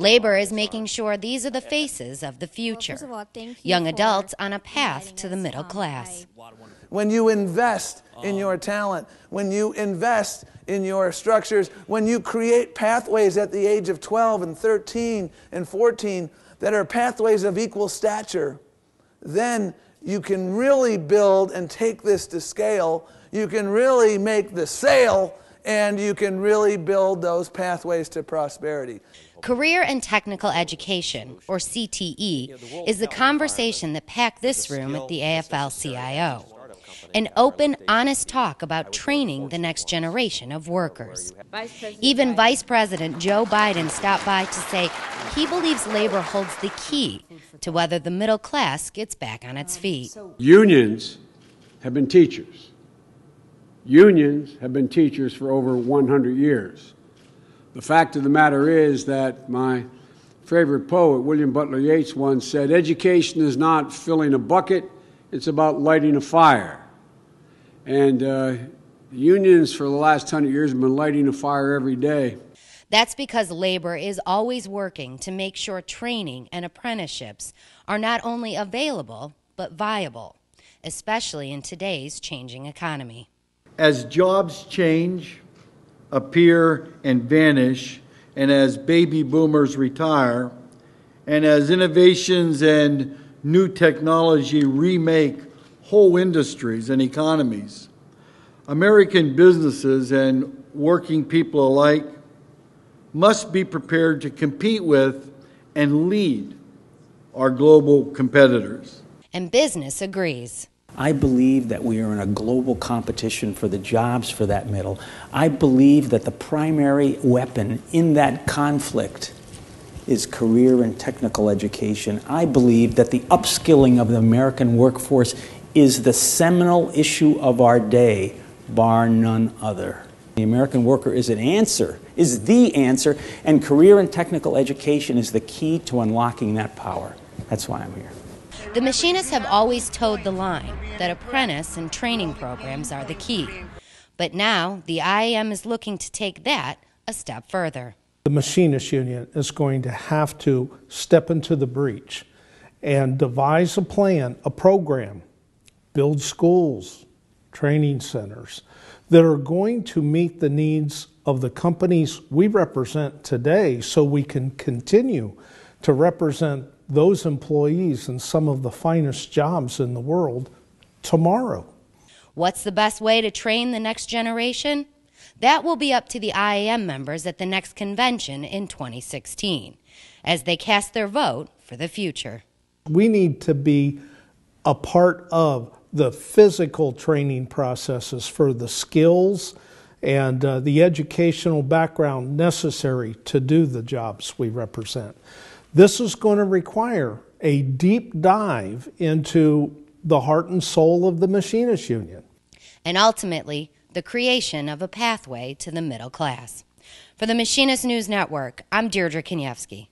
Labor is making sure these are the faces of the future, young adults on a path to the middle class. When you invest in your talent, when you invest in your structures, when you create pathways at the age of 12 and 13 and 14 that are pathways of equal stature, then you can really build and take this to scale. You can really make the sale, and you can really build those pathways to prosperity. Career and Technical Education, or CTE, is the conversation that packed this room at the AFL-CIO. An open, honest talk about training the next generation of workers. Even Vice President Joe Biden stopped by to say he believes labor holds the key to whether the middle class gets back on its feet. Unions have been teachers. Unions have been teachers for over 100 years. The fact of the matter is that my favorite poet, William Butler Yeats, once said, "Education is not filling a bucket, it's about lighting a fire." And unions for the last 100 years have been lighting a fire every day. That's because labor is always working to make sure training and apprenticeships are not only available, but viable, especially in today's changing economy. As jobs change, appear, and vanish, and as baby boomers retire, and as innovations and new technology remake whole industries and economies, American businesses and working people alike must be prepared to compete with and lead our global competitors. And business agrees. I believe that we are in a global competition for the jobs for that middle. I believe that the primary weapon in that conflict is career and technical education. I believe that the upskilling of the American workforce is the seminal issue of our day, bar none other. The American worker is the answer, and career and technical education is the key to unlocking that power. That's why I'm here. The Machinists have always toed the line that apprentice and training programs are the key. But now the IAM is looking to take that a step further. The Machinists Union is going to have to step into the breach and devise a plan, a program, build schools, training centers that are going to meet the needs of the companies we represent today so we can continue to represent those employees in some of the finest jobs in the world tomorrow. What's the best way to train the next generation? That will be up to the IAM members at the next convention in 2016 as they cast their vote for the future. We need to be a part of the physical training processes for the skills and the educational background necessary to do the jobs we represent. This is going to require a deep dive into the heart and soul of the Machinists Union. And ultimately, the creation of a pathway to the middle class. For the Machinist News Network, I'm Deirdre Kaniewski.